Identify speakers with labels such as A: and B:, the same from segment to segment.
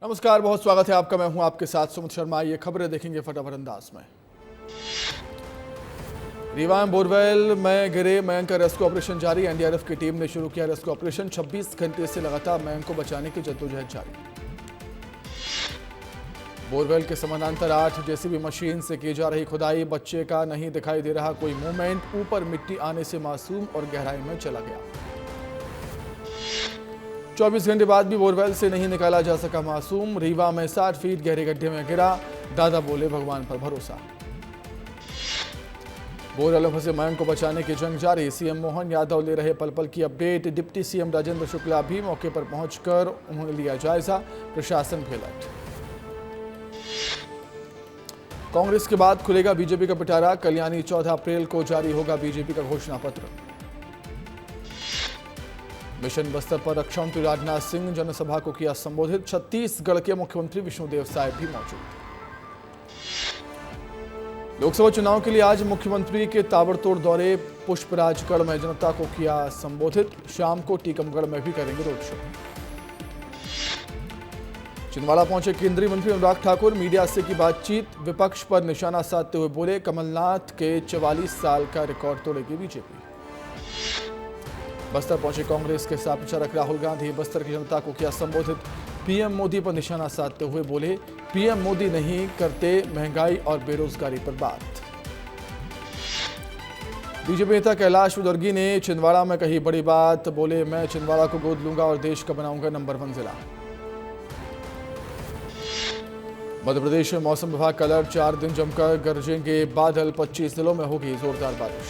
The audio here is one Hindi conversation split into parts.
A: नमस्कार, बहुत स्वागत है आपका। मैं हूं आपके साथ सुमित शर्मा। ये खबरें देखेंगे फटाफट अंदाज में। रीवा में बोरवेल में गिरे मयंक का रेस्क्यू ऑपरेशन जारी। एनडीआरएफ की टीम ने शुरू किया रेस्क्यू ऑपरेशन। 26 घंटे से लगातार मयंक को बचाने की जद्दोजहद जारी। बोरवेल के समानांतर 8 जेसीबी मशीन से की जा रही खुदाई। बच्चे का नहीं दिखाई दे रहा कोई मूवमेंट। ऊपर मिट्टी आने से मासूम और गहराई में चला गया। 24 घंटे बाद भी बोरवेल से नहीं निकाला जा सका मासूम। रीवा में 60 फीट गहरे गड्ढे में गिरा। दादा बोले भगवान पर भरोसा। बोरवेल में फंसे मयंक को बचाने की जंग जारी। सीएम मोहन यादव ले रहे पल पल की update. Deputy CM Rajendra Shukla भी मौके पर पहुंचकर उन्होंने लिया जायजा। प्रशासन भी अलर्ट। कांग्रेस के बाद खुलेगा बीजेपी का पिटारा। कल्याणी 14 अप्रैल को जारी होगा बीजेपी का घोषणा पत्र। मिशन बस्तर पर रक्षा मंत्री राजनाथ सिंह जनसभा को किया संबोधित। छत्तीसगढ़ के मुख्यमंत्री विष्णुदेव साय भी मौजूद। लोकसभा चुनाव के लिए आज मुख्यमंत्री के ताबड़तोड़ दौरे। पुष्पराजगढ़ में जनता को किया संबोधित। शाम को टीकमगढ़ में भी करेंगे रोड शो। छिंदवाड़ा पहुंचे केंद्रीय मंत्री अनुराग ठाकुर। मीडिया से की बातचीत। विपक्ष पर निशाना साधते हुए बोले कमलनाथ के 44 साल का रिकॉर्ड तोड़ेगी बीजेपी। बस्तर पहुंचे कांग्रेस के साथ प्रचारक राहुल गांधी। बस्तर की जनता को किया संबोधित। पीएम मोदी पर निशाना साधते हुए बोले पीएम मोदी नहीं करते महंगाई और बेरोजगारी पर बात। बीजेपी नेता कैलाश विजयवर्गीय ने छिंदवाड़ा में कही बड़ी बात। बोले मैं छिंदवाड़ा को गोद लूंगा और देश का बनाऊंगा नंबर 1 जिला। मध्य प्रदेश में मौसम विभाग का अलर्ट। 4 दिन जमकर गरजेंगे बादल। 25 जिलों में होगी जोरदार बारिश।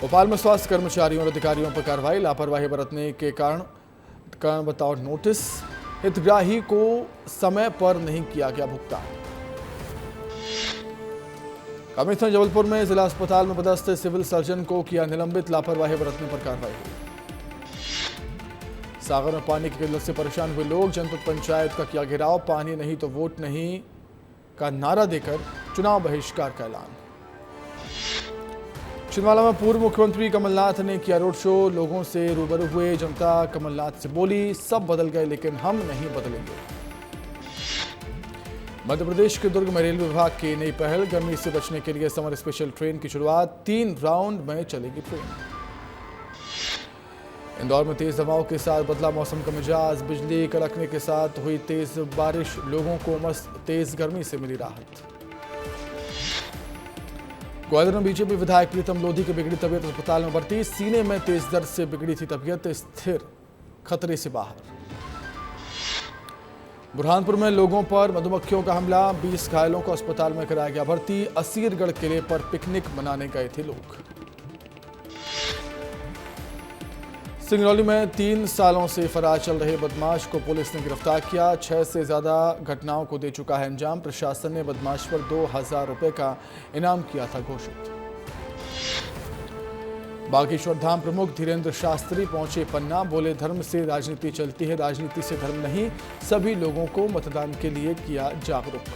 A: भोपाल में स्वास्थ्य कर्मचारियों और अधिकारियों पर कार्रवाई। लापरवाही बरतने के कारण बताओ नोटिस। हितग्राही को समय पर नहीं किया गया भुगतान। कमिश्नर जबलपुर में जिला अस्पताल में पदस्थ सिविल सर्जन को किया निलंबित। लापरवाही बरतने पर कार्रवाई हुई। सागर में पानी की किल्लत से परेशान हुए लोग। जनपद पंचायत का किया घेराव। पानी नहीं तो वोट नहीं का नारा देकर चुनाव बहिष्कार का ऐलान। छिंदवाड़ा में पूर्व मुख्यमंत्री कमलनाथ ने किया रोड शो। लोगों से रूबरू हुए। जनता कमलनाथ से बोली सब बदल गए लेकिन हम नहीं बदलेंगे। मध्य प्रदेश के दुर्ग में रेलवे विभाग की नई पहल। गर्मी से बचने के लिए समर स्पेशल ट्रेन की शुरुआत। 3 राउंड में चलेगी ट्रेन। इंदौर में तेज हवाओं के साथ बदला मौसम का मिजाज। बिजली कड़कने के साथ हुई तेज बारिश। लोगों को उमस तेज गर्मी से मिली राहत। ग्वालियर में बीजेपी विधायक प्रीतम लोधी की बिगड़ी तबीयत। अस्पताल में भर्ती। सीने में तेज दर्द से बिगड़ी थी तबीयत। स्थिर, खतरे से बाहर। बुरहानपुर में लोगों पर मधुमक्खियों का हमला। 20 घायलों को अस्पताल में कराया गया भर्ती। असीरगढ़ किले पर पिकनिक मनाने गए थे लोग। सिंगरौली में 3 सालों से फरार चल रहे बदमाश को पुलिस ने गिरफ्तार किया। 6 से ज्यादा घटनाओं को दे चुका है अंजाम। प्रशासन ने बदमाश पर 2000 रुपए का इनाम किया था घोषित। बागेश्वर धाम प्रमुख धीरेन्द्र शास्त्री पहुंचे पन्ना। बोले धर्म से राजनीति चलती है, राजनीति से धर्म नहीं। सभी लोगों को मतदान के लिए किया जागरूक।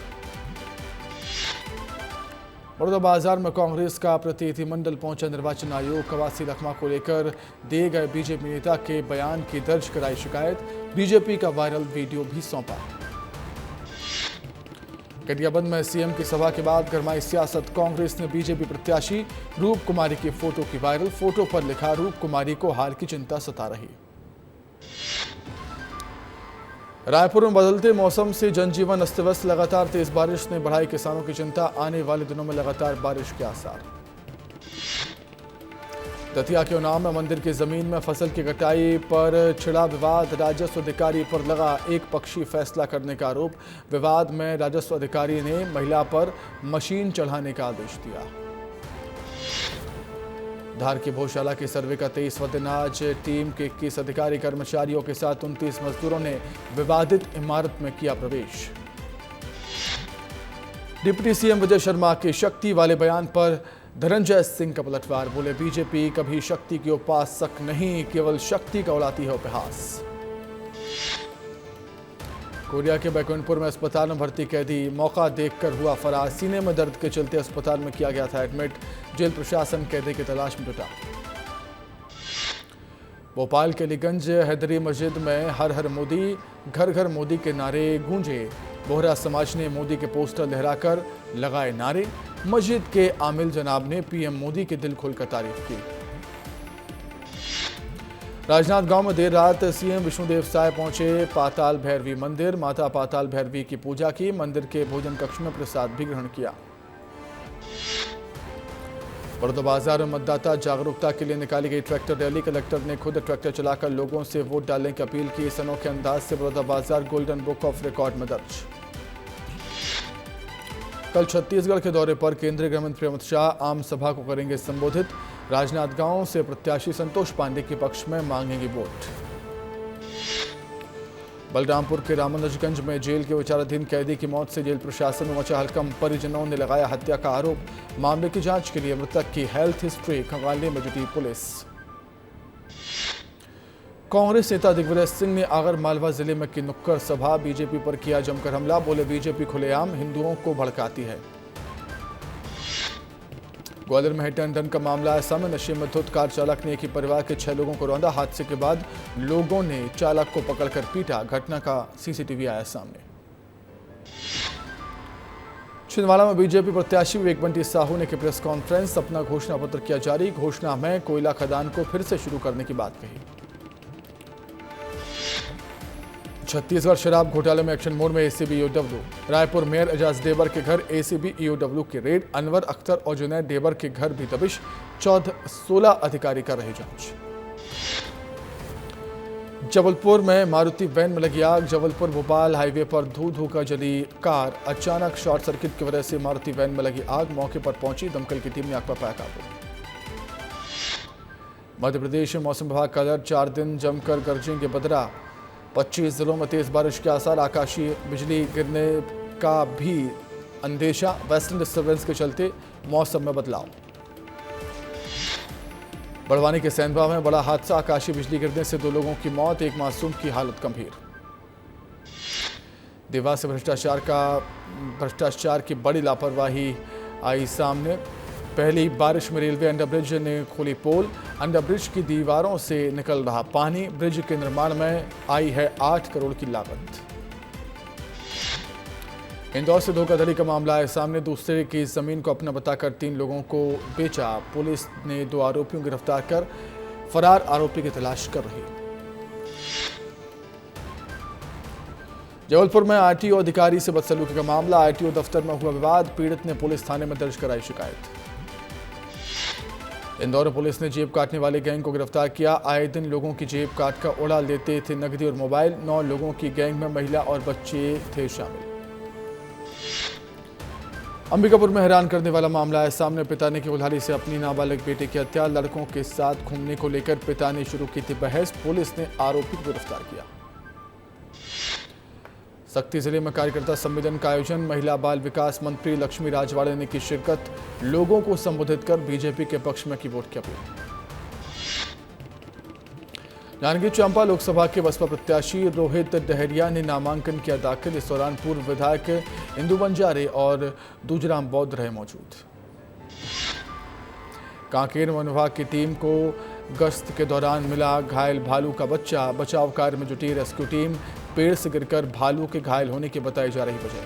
A: बड़ौदा बाजार में कांग्रेस का प्रतिनिधिमंडल पहुंचा निर्वाचन आयोग। कवासी लखमा को लेकर दिए गए बीजेपी नेता के बयान की दर्ज कराई शिकायत। बीजेपी का वायरल वीडियो भी सौंपा। गरियाबंद में सीएम की सभा के बाद गरमाई सियासत। कांग्रेस ने बीजेपी प्रत्याशी रूप कुमारी की फोटो की वायरल। फोटो पर लिखा रूप कुमारी को हार की चिंता सता रही। रायपुर में बदलते मौसम से जनजीवन अस्त व्यस्त। लगातार तेज बारिश ने बढ़ाई किसानों की चिंता। आने वाले दिनों में लगातार बारिश के आसार। दतिया के उन्नाव में मंदिर की जमीन में फसल की कटाई पर छिड़ा विवाद। राजस्व अधिकारी पर लगा एक पक्षी फैसला करने का आरोप। विवाद में राजस्व अधिकारी ने महिला पर मशीन चढ़ाने का आदेश दिया। धार की भोजशाला के सर्वे का 23वां दिन आज। टीम के 21 अधिकारी कर्मचारियों के साथ 29 मजदूरों ने विवादित इमारत में किया प्रवेश। डिप्टी सीएम विजय शर्मा के शक्ति वाले बयान पर धनंजय सिंह का पलटवार। बोले बीजेपी कभी शक्ति की उपासक नहीं, केवल शक्ति का उड़ाती है उपहास। कोरिया के बैकुंठपुर में अस्पताल में भर्ती कैदी मौका देखकर हुआ फरार। सीने में दर्द के चलते अस्पताल में किया गया था एडमिट। जेल प्रशासन कैदी की तलाश में जुटा। भोपाल के अलीगंज हैदरी मस्जिद में हर हर मोदी, घर घर मोदी के नारे गूंजे। बोहरा समाज ने मोदी के पोस्टर लहराकर लगाए नारे। मस्जिद के आमिल जनाब ने पीएम मोदी के दिल खोलकर तारीफ की। राजनांदगांव में देर रात सीएम विष्णुदेव साय पहुंचे पाताल भैरवी मंदिर। माता पाताल भैरवी की पूजा की। मंदिर के भोजन कक्ष में प्रसाद भी ग्रहण किया। बड़ौदा में मतदाता जागरूकता के लिए निकाली गई ट्रैक्टर रैली। कलेक्टर ने खुद ट्रैक्टर चलाकर लोगों से वोट डालने की अपील की। इस अनोखे अंदाज से Baroda golden book of record में दर्ज। कल छत्तीसगढ़ के दौरे पर केंद्रीय गृह मंत्री अमित शाह आम सभा को करेंगे संबोधित। राजनांदगांव से प्रत्याशी संतोष पांडे के पक्ष में मांगेंगे वोट। बलरामपुर के रामानुजगंज में जेल के विचाराधीन कैदी की मौत से जेल प्रशासन में मचा हल्कम। परिजनों ने लगाया हत्या का आरोप। मामले की जांच के लिए मृतक की हेल्थ हिस्ट्री खंगालने में जुटी पुलिस। कांग्रेस नेता दिग्विजय सिंह ने आगर मालवा जिले में की नुक्कड़ सभा। बीजेपी पर किया जमकर हमला। बोले बीजेपी खुलेआम हिंदुओं को भड़काती है। ग्वालियर में हिट एंड रन का मामला है सामने। नशे में धुत कार चालक ने एक ही परिवार के 6 लोगों को रौंदा। हादसे के बाद लोगों ने चालक को पकड़कर पीटा। घटना का सीसीटीवी आया सामने। छिंदवाड़ा में बीजेपी प्रत्याशी विवेक बंटी साहू ने की प्रेस कॉन्फ्रेंस। अपना घोषणा पत्र किया जारी। घोषणा में कोयला खदान को फिर से शुरू करने की बात कही। छत्तीसगढ़ शराब घोटाले में एक्शन मोड में ACB EOW. Raipur mayor Ejaz Dhebar के घर एसीबी ईओडब्ल्यू की रेड। अनवर अख्तर और जुनैद देवर के घर भी दबिश। 16 अधिकारी कर रहे जांच। जबलपुर में मारुति वैन में लगी आग। जबलपुर भोपाल हाईवे पर धू धू कर जली कार। अचानक शॉर्ट सर्किट की वजह से मारुति वैन में लगी आग। मौके पर पहुंची दमकल की टीम ने आग पर पाया काबू। मध्य प्रदेश में मौसम विभाग का अलर्ट। 4 दिन जमकर गरजेंगे बदरा। 25 जिलों में तेज बारिश के आसार। आकाशीय बिजली गिरने का भी अंदेशा। वेस्टर्न डिस्टर्बेंस के चलते मौसम में बदलाव। बड़वानी के सैंधवा में बड़ा हादसा। आकाशीय बिजली गिरने से 2 लोगों की मौत। एक मासूम की हालत गंभीर। देवास से भ्रष्टाचार की बड़ी लापरवाही आई सामने। पहली बारिश में रेलवे अंडरब्रिज ने खोली पोल। अंडरब्रिज की दीवारों से निकल रहा पानी। ब्रिज के निर्माण में आई है 8 करोड़ की लागत। इंदौर से धोखाधड़ी का मामला है सामने। दूसरे की जमीन को अपना बताकर 3 लोगों को बेचा। पुलिस ने 2 आरोपियों को गिरफ्तार कर फरार आरोपी की तलाश कर रही। जबलपुर में आरटीओ अधिकारी से बदसलूकी का मामला। आरटीओ दफ्तर में हुआ विवाद। पीड़ित ने पुलिस थाने में दर्ज कराई शिकायत। इंदौर पुलिस ने जेब काटने वाले गैंग को गिरफ्तार किया। आए दिन लोगों की जेब काटकर उड़ा लेते थे नकदी और मोबाइल। 9 लोगों की गैंग में महिला और बच्चे थे शामिल। अंबिकापुर में हैरान करने वाला मामला है सामने। पिता ने की कुल्हाड़ी से अपनी नाबालिग बेटे की हत्या। लड़कों के साथ घूमने को लेकर पिता ने शुरू की थी बहस। पुलिस ने आरोपी को गिरफ्तार किया। सक्ती जिले में कार्यकर्ता सम्मेलन का आयोजन। महिला बाल विकास मंत्री लक्ष्मी राजवाड़े ने की शिरकत। लोगों को संबोधित कर बीजेपी के पक्ष में की वोट की अपील। जांजगीर चांपा लोकसभा के बसपा प्रत्याशी रोहित डहरिया ने नामांकन किया दाखिल। इस दौरान पूर्व विधायक इंदु बंजारे और दूजराम बौद्ध रहे मौजूद। कांकेर वन विभाग की टीम को गश्त के दौरान मिला घायल भालू का बच्चा। बचाव कार्य में जुटी रेस्क्यू टीम। पेड़ से गिरकर भालू के घायल होने की बताई जा रही वजह।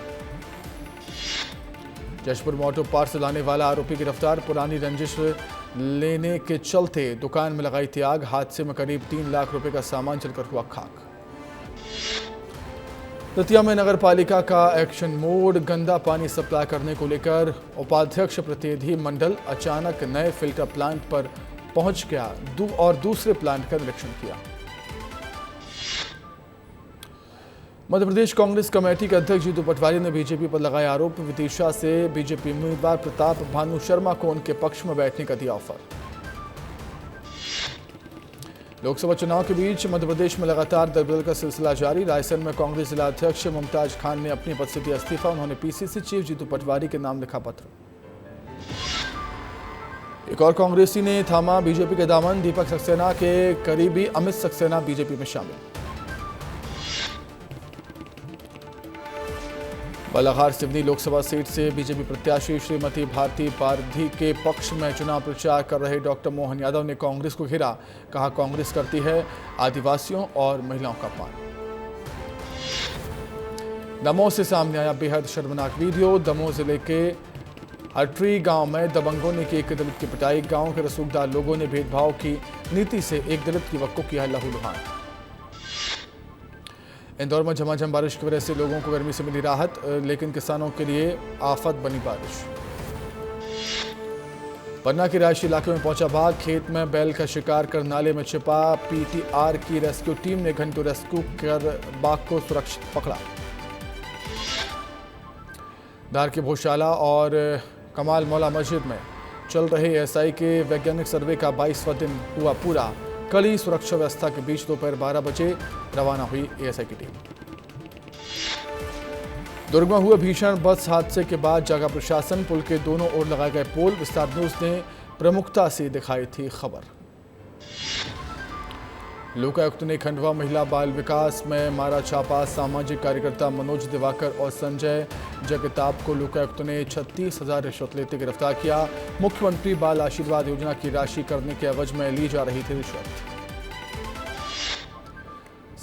A: जशपुर में ऑटो पार्ट्स लाने वाला आरोपी गिरफ्तार। पुरानी रंजिश लेने के चलते दुकान में लगाई थी आग। हादसे में करीब 3 लाख रुपए का सामान जलकर हुआ खाक। दतिया में नगर पालिका का एक्शन मोड। गंदा पानी सप्लाई करने को लेकर उपाध्यक्ष प्रतिनिधि मंडल अचानक नए फिल्टर प्लांट पर पहुंच गया और दूसरे प्लांट का निरीक्षण किया। मध्य प्रदेश कांग्रेस कमेटी के अध्यक्ष जीतू पटवारी ने बीजेपी पर लगाया आरोप। विदिशा से बीजेपी उम्मीदवार प्रताप भानु शर्मा को उनके पक्ष में बैठने का दिया ऑफर। लोकसभा चुनाव के बीच मध्य प्रदेश में लगातार दलबदल का सिलसिला जारी। रायसेन में कांग्रेस जिला अध्यक्ष मुमताज खान ने अपने पद से दिया इस्तीफा। उन्होंने पीसीसी चीफ जीतू पटवारी के नाम लिखा पत्र। एक और कांग्रेसी ने थामा बीजेपी के दामन। दीपक सक्सेना के करीबी अमित सक्सेना बीजेपी में शामिल। बालाघाट सिवनी लोकसभा सीट से बीजेपी प्रत्याशी श्रीमती भारती पारधी के पक्ष में चुनाव प्रचार कर रहे डॉक्टर मोहन यादव ने कांग्रेस को घेरा। कहा, कांग्रेस करती है आदिवासियों और महिलाओं का अपमान। दमोह से सामने आया बेहद शर्मनाक वीडियो। दमोह जिले के हटरी गांव में दबंगों ने की एक दलित की पिटाई। गांव के रसूखदार लोगों ने भेदभाव की नीति से एक दलित युवक को किया लहूलुहान। इंदौर में झमाझम बारिश की वजह से लोगों को गर्मी से मिली राहत, लेकिन किसानों के लिए आफत बनी बारिश। पन्ना के रिहायशी इलाके में पहुंचा बाघ। खेत में बैल का शिकार कर नाले में छिपा। पीटीआर की रेस्क्यू टीम ने घंटों रेस्क्यू कर बाघ को सुरक्षित पकड़ा। धार के भोशाला और कमाल मौला मस्जिद में चल रहे एएसआई के वैज्ञानिक सर्वे का 22वां दिन हुआ पूरा। कड़ी सुरक्षा व्यवस्था के बीच दोपहर 12 बजे रवाना हुई एएसआई की टीम। दुर्ग में हुए भीषण बस हादसे के बाद जागा प्रशासन। पुल के दोनों ओर लगाए गए पोल। विस्तार न्यूज ने प्रमुखता से दिखाई थी खबर। लोकायुक्त ने खंडवा महिला बाल विकास में मारा छापा। सामाजिक कार्यकर्ता मनोज दिवाकर और संजय जगताप को लोकायुक्त ने 36,000 रिश्वत लेते गिरफ्तार किया। मुख्यमंत्री बाल आशीर्वाद योजना की राशि करने के एवज में ली जा रही थी रिश्वत।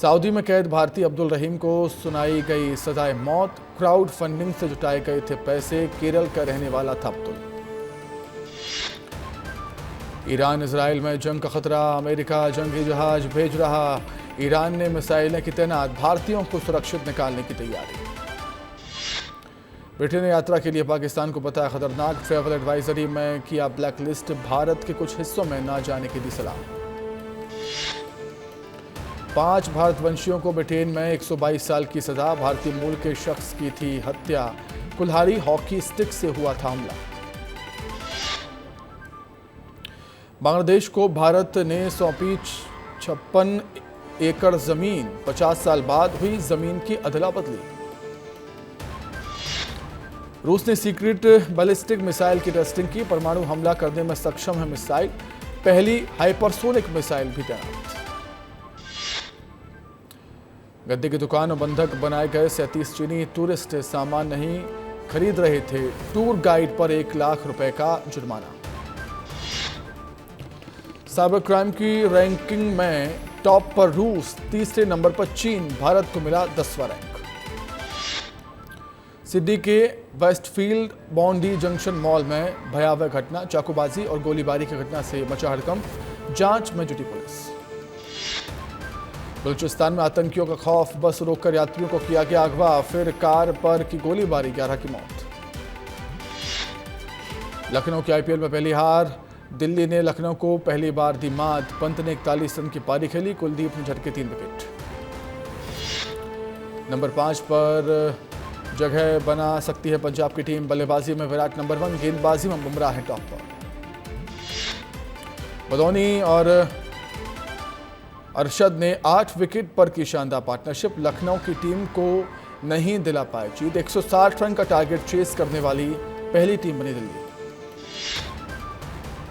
A: सऊदी में कैद भारतीय अब्दुल रहीम को सुनाई गई सजाए मौत। क्राउड फंडिंग से जुटाए गए थे पैसे। केरल का रहने वाला था अब्दुल। ईरान इजराइल में जंग का खतरा। अमेरिका जंगी जहाज भेज रहा। ईरान ने मिसाइलें की तैनात। भारतीयों को सुरक्षित निकालने की तैयारी। ब्रिटेन ने यात्रा के लिए पाकिस्तान को बताया खतरनाक। ट्रैवल एडवाइजरी में किया ब्लैक लिस्ट। भारत के कुछ हिस्सों में न जाने की दी सलाह। 5 भारतवंशियों को ब्रिटेन में 122 साल की सजा। भारतीय मूल के शख्स की थी हत्या। कुल्हाड़ी हॉकी स्टिक से हुआ था हमला। बांग्लादेश को भारत ने सौंपी 56 एकड़ जमीन। 50 साल बाद हुई जमीन की अदला बदली। रूस ने सीक्रेट बैलिस्टिक मिसाइल की टेस्टिंग की। परमाणु हमला करने में सक्षम है मिसाइल। पहली हाइपरसोनिक मिसाइल भी तैनात। गद्दे की दुकान और बंधक बनाए गए 37 चीनी टूरिस्ट सामान नहीं खरीद रहे थे। टूर गाइड पर 1 लाख रुपए का जुर्माना। साइबर क्राइम की रैंकिंग में टॉप पर रूस, तीसरे नंबर पर चीन। भारत को मिला 10वां रैंक। सिडनी के वेस्टफील्ड बॉन्डी जंक्शन मॉल में भयावह घटना। चाकूबाजी और गोलीबारी की घटना से मचा हड़कंप। जांच में जुटी पुलिस। बलूचिस्तान में आतंकियों का खौफ। बस रोककर यात्रियों को किया गया अगवा। फिर कार पर की गोलीबारी, 11 की मौत। लखनऊ की आईपीएल में पहली हार। दिल्ली ने लखनऊ को पहली बार दी मात। पंत ने 41 रन की पारी खेली। कुलदीप ने झटके 3 विकेट। नंबर 5 पर जगह बना सकती है पंजाब की टीम। बल्लेबाजी में विराट नंबर 1। गेंदबाजी में बुमराह है टॉप पर। बदौनी और अरशद ने 8 विकेट पर की शानदार पार्टनरशिप। लखनऊ की टीम को नहीं दिला पाए जीत। 160 रन का टारगेट चेस करने वाली पहली टीम बनी दिल्ली।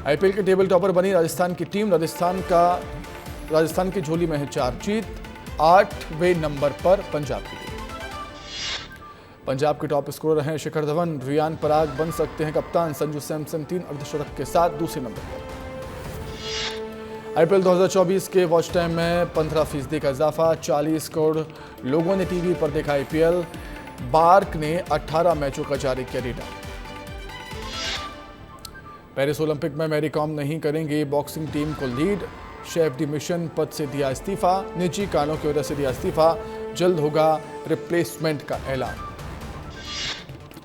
A: आईपीएल के टेबल टॉपर बनी राजस्थान की टीम। राजस्थान की झोली में है 4 जीत। 8वें नंबर पर पंजाब की टीम। पंजाब के टॉप स्कोरर हैं शिखर धवन। रियान पराग बन सकते हैं कप्तान। संजू सैमसन 3 अर्धशतक के साथ दूसरे नंबर पर। आईपीएल 2024 के वॉच टाइम में 15% का इजाफा। 40 करोड़ लोगों ने टीवी पर देखा आईपीएल। बार्क ने 18 मैचों का जारी किया डेटा। पेरिस ओलंपिक में मैरी कॉम नहीं करेंगे बॉक्सिंग टीम को लीड। शेफ डी मिशन पद से दिया इस्तीफा। निजी कारणों की वजह से दिया इस्तीफा। जल्द होगा रिप्लेसमेंट का ऐलान।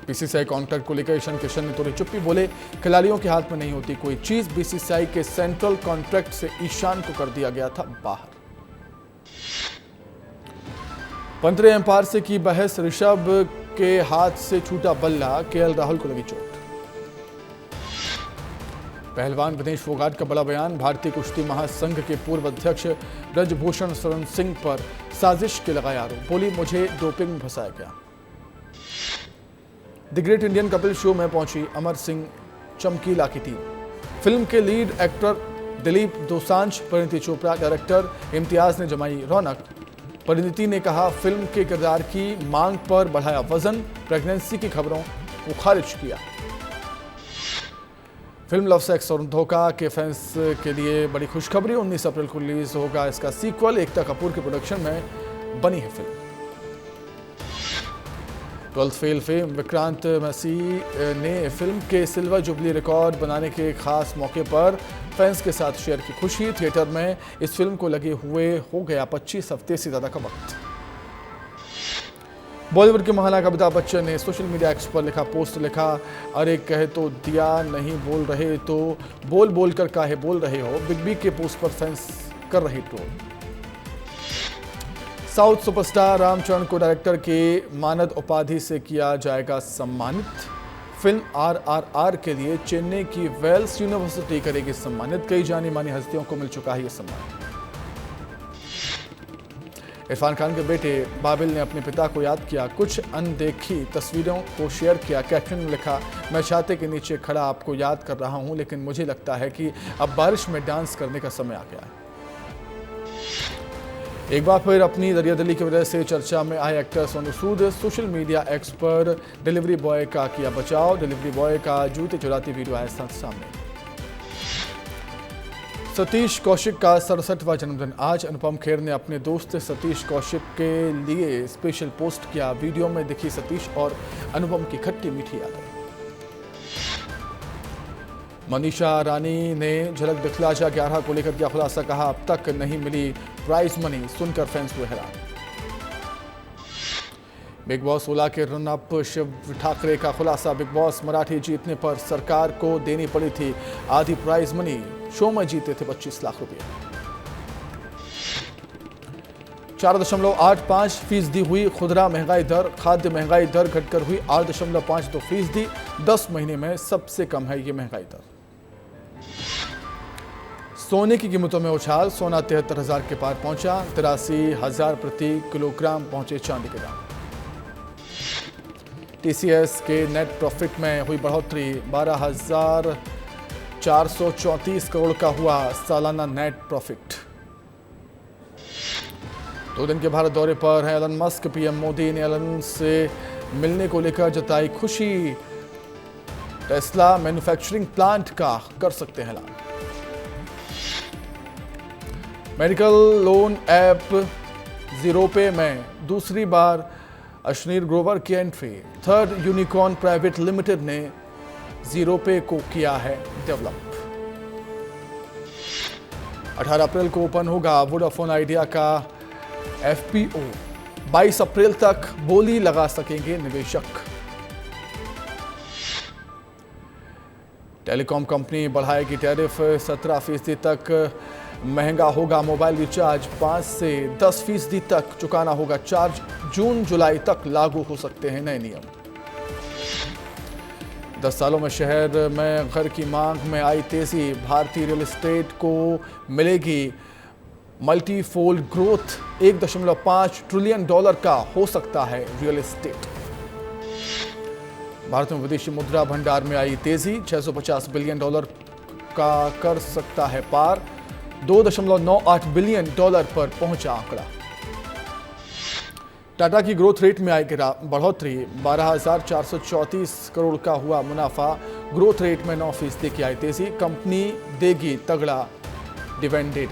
A: बीसीसीआई कॉन्ट्रैक्ट को लेकर ईशान किशन ने तोड़ी चुप्पी। बोले, खिलाड़ियों के हाथ में नहीं होती कोई चीज। बीसीसीआई के सेंट्रल कॉन्ट्रैक्ट से ईशान को कर दिया गया था बाहर। पंतरे एम्पायर से की बहस। ऋषभ के हाथ से छूटा बल्ला। केएल राहुल को लगी चोट। पहलवान विनेश फोगाट का बड़ा बयान। भारतीय कुश्ती महासंघ के पूर्व अध्यक्ष ब्रजभूषण शरण सिंह पर साजिश के लगाए आरोप। बोली, मुझे डोपिंग में फंसाया गया। The great Indian Kapil show में पहुंची अमर सिंह चमकीला की टीम। फिल्म के lead actor Dilip Dosanjh, Parineeti Chopra, director Imtiaz ने जमाई रौनक। परिणीति ने कहा, फिल्म के किरदार की मांग पर बढ़ाया वजन, प्रेगनेंसी की खबरों को खारिज किया। फिल्म लव, सेक्स और धोखा के फैंस के लिए बड़ी खुशखबरी, 19 अप्रैल को रिलीज होगा इसका सीक्वल। एकता कपूर के प्रोडक्शन में बनी है film. 12th fail fame Vikrant Massey ने फिल्म के सिल्वर जुबली रिकॉर्ड बनाने के खास मौके पर फैंस के साथ शेयर की खुशी। थिएटर में इस फिल्म को लगे हुए हो गया 25 हफ्ते से ज्यादा का वक्त। बॉलीवुड के महानायक अमिताभ बच्चन ने सोशल मीडिया एक्स पर लिखा पोस्ट लिखा, अरे कह तो दिया नहीं बोल रहे तो बोल बोल कर काहे बोल रहे हो। बिग बी के पोस्ट पर फैंस कर रहे ट्रोल। साउथ सुपरस्टार रामचरण को डायरेक्टर के मानद उपाधि से किया जाएगा सम्मानित। फिल्म RRR के लिए चेन्नई की वेल्स यूनिवर्सिटी करेगी सम्मानित। कई जानी मानी हस्तियों को मिल चुका है यह सम्मान। इरफान खान के बेटे बाबिल ने अपने पिता को याद किया, कुछ अनदेखी तस्वीरों को शेयर किया। कैप्शन में लिखा, मैं छाते के नीचे खड़ा आपको याद कर रहा हूं, लेकिन मुझे लगता है कि अब बारिश में डांस करने का समय आ गया है। एक बार फिर अपनी दरियादिली की वजह से चर्चा में आए actor Sonu Sood. Social media x पर डिलीवरी बॉय का किया बचाव। डिलीवरी बॉय का जूते चुराती वीडियो आया सामने। सतीश कौशिक का 67वां जन्मदिन आज। अनुपम खेर ने अपने दोस्त सतीश कौशिक के लिए स्पेशल पोस्ट किया। वीडियो में दिखी सतीश और अनुपम की खट्टी मीठी यादें। मनीषा रानी ने झलक दिखला जा 11 को लेकर किया खुलासा, कहा अब तक नहीं मिली प्राइज मनी, सुनकर फैंस हुए हैरान। बिग बॉस 16 के रन अप शिव ठाकरे का खुलासा, बिग बॉस मराठी जीतने पर सरकार को देनी पड़ी थी आधी प्राइज मनी, शो में जीते थे 25 लाख रुपए। 4.85% हुई खुदरा महंगाई दर। खाद्य महंगाई दर घटकर हुई 8.52%। 10 महीने में सबसे कम है ये महंगाई दर। सोने की कीमतों में उछाल, सोना 73,000 के पार पहुंचा। 83,000 प्रति किलोग्राम पहुंचे चांदी के दाम। TCS के नेट प्रॉफिट में हुई बढ़ोतरी, 12,434 करोड़ का हुआ सालाना नेट प्रॉफिट। 2 दिन के भारत दौरे पर है एलन मस्क। पीएम मोदी ने एलन से मिलने को लेकर जताई खुशी। टेस्ला मैन्युफैक्चरिंग प्लांट का कर सकते हैं ऐलान। मेडिकल लोन ऐप ज़ीरोपे में दूसरी बार अश्नीर ग्रोवर की entry. Third unicorn private limited ने ज़ीरोपे को किया है डेवलप। 18 अप्रैल को ओपन होगा वोडाफोन आइडिया का FPO। 22 अप्रैल तक बोली लगा सकेंगे निवेशक। टेलीकॉम कंपनी बढ़ाएगी टैरिफ, 17% तक महंगा होगा मोबाइल रिचार्ज, 5 से 10% तक चुकाना होगा चार्ज। जून जुलाई तक लागू हो सकते हैं नए नियम। 10 सालों में शहर में घर की मांग में आई तेजी। भारतीय रियल एस्टेट को मिलेगी मल्टीफोल्ड ग्रोथ। $1.5 ट्रिलियन का हो सकता है रियल एस्टेट। भारत में विदेशी मुद्रा भंडार में आई तेजी, $650 बिलियन का कर सकता है पार। $2.98 बिलियन पर पहुंचा आंकड़ा। टाटा की ग्रोथ रेट में आई बढ़ोतरी, 12,434 करोड़ का हुआ मुनाफा। ग्रोथ रेट में 9% की आई तेजी। कंपनी देगी तगड़ा डिविडेंड।